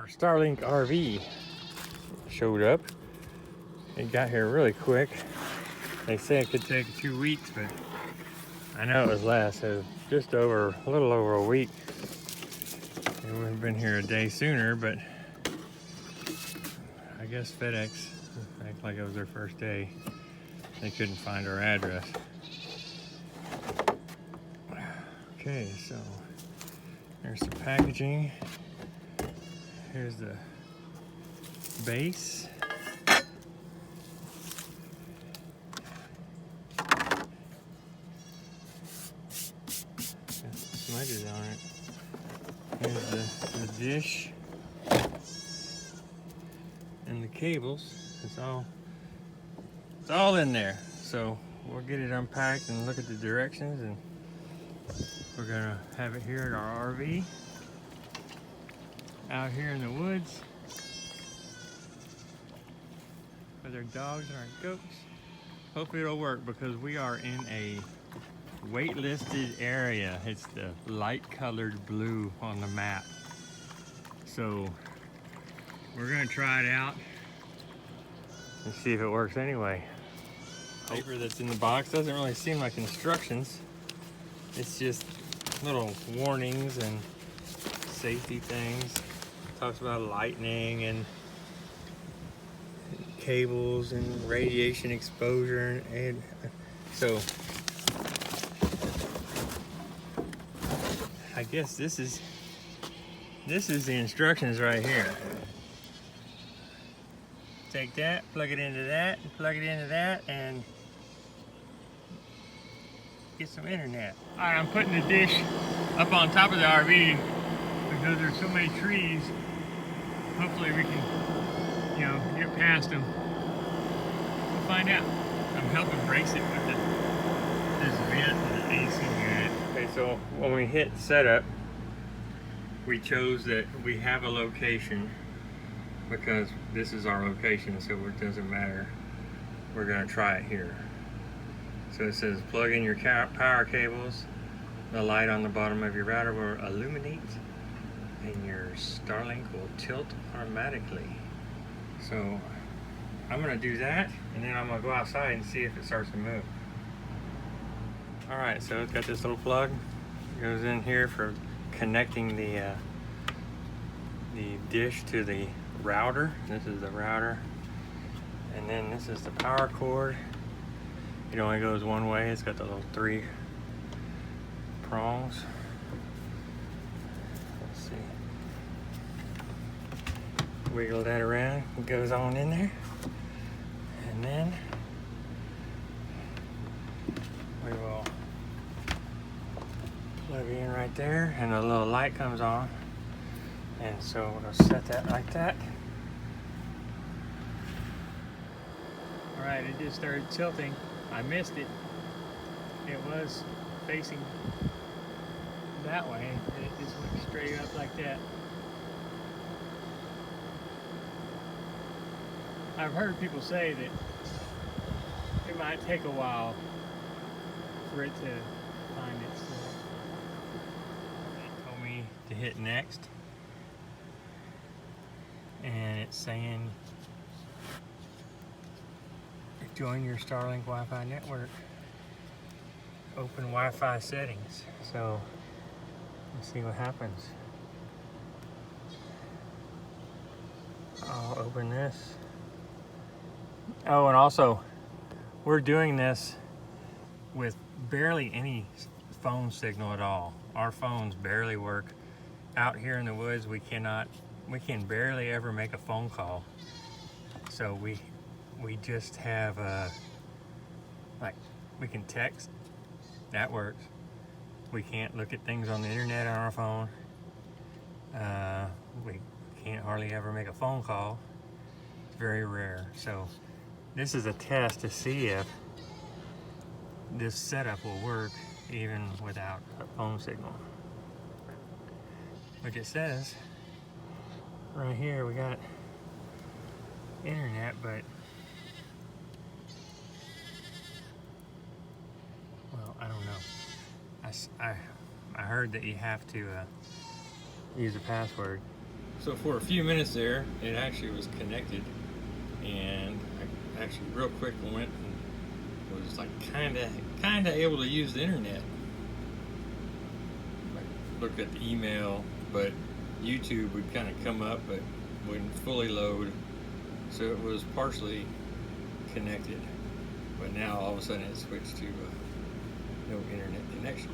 Our Starlink RV showed up. It got here really quick. They say it could take 2 weeks, but I know it was less. It was just over, a little over a week. It would have been here a day sooner, but I guess FedEx acted like it was their first day. They couldn't find our address. Okay, so there's the packaging. Here's the base. Got some smudges on it. Here's the dish and the cables. It's all in there. So we'll get it unpacked and look at the directions, and we're gonna have it here at our RV out here in the woods with our dogs and our goats. Hopefully it'll work because we are in a waitlisted area. It's the light colored blue on the map. So we're gonna try it out and see if it works anyway. Paper that's in the box doesn't really seem like instructions. It's just little warnings and safety things. Talks about lightning and cables and radiation exposure, and so I guess this is the instructions right here. Take that, plug it into that, and plug it into that, and get some internet. All right, I'm putting the dish up on top of the RV because there's so many trees. Hopefully we can, get past them. We'll find out. I'm helping brace it with this vent and the AC unit. Okay, so when we hit setup, we chose that we have a location because this is our location, so it doesn't matter. We're gonna try it here. So it says plug in your power cables. The light on the bottom of your router will illuminate and your Starlink will tilt automatically. So I'm gonna do that, and then I'm gonna go outside and see if it starts to move. All right, so it's got this little plug. It goes in here for connecting the dish to the router. This is the router, and then this is the power cord. It only goes one way. It's got the little 3 prongs. Let's see. Wiggle that around. It goes on in there, and then we will plug it in right there, and a little light comes on. And so we'll set that like that. All right, it just started tilting. I missed it. It was facing that way, and it just went straight up like that. I've heard people say that it might take a while for it to find itself. It told me to hit next, and it's saying join your Starlink Wi-Fi network. Open Wi-Fi settings. So let's see what happens. I'll open this. Oh, and also we're doing this with barely any phone signal at all. Our phones barely work. Out here in the woods, we can barely ever make a phone call. So we just have we can text. That works. We can't look at things on the internet on our phone. We can't hardly ever make a phone call. It's very rare. So this is a test to see if this setup will work even without a phone signal. Like it says right here, we got internet, but well, I don't know. I heard that you have to use a password. So for a few minutes there, it actually was connected, and I actually real quick went and was like kind of able to use the internet. I looked at the email, but YouTube would kind of come up, but wouldn't fully load. So it was partially connected, but now all of a sudden it switched to no internet connection.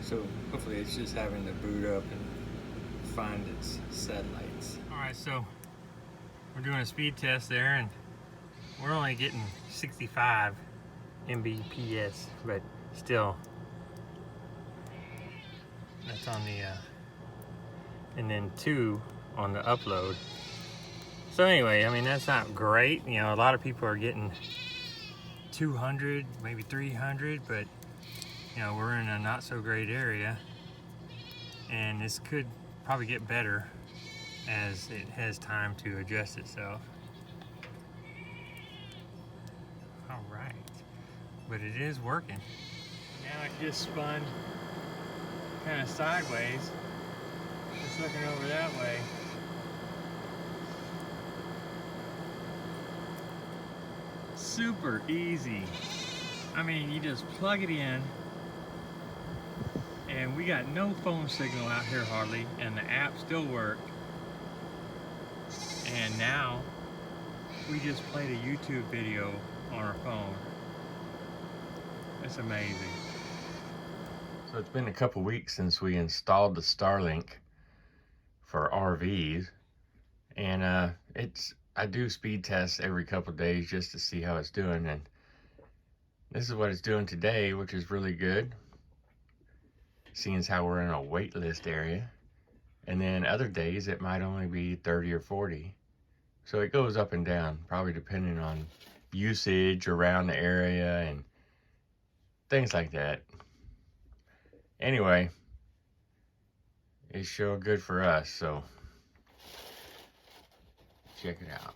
So hopefully it's just having to boot up and find its satellites. All right, so we're doing a speed test there, and we're only getting 65 Mbps, but still, that's on the, and then 2 on the upload. So anyway, I mean, that's not great. You know, a lot of people are getting 200, maybe 300, but you know, we're in a not so great area, and this could probably get better as it has time to adjust itself. All right, but it is working. Now it just spun kind of sideways. Just looking over that way. Super easy. I mean, you just plug it in, and we got no phone signal out here hardly, and the app still worked. And now we just played a YouTube video on our phone. It's amazing. So it's been a couple weeks since we installed the Starlink for RVs, and I do speed tests every couple days just to see how it's doing, and this is what it's doing today, which is really good, seeing as how we're in a wait list area. And then other days it might only be 30 or 40. So it goes up and down, probably depending on usage around the area and things like that. Anyway, it's sure good for us, so check it out.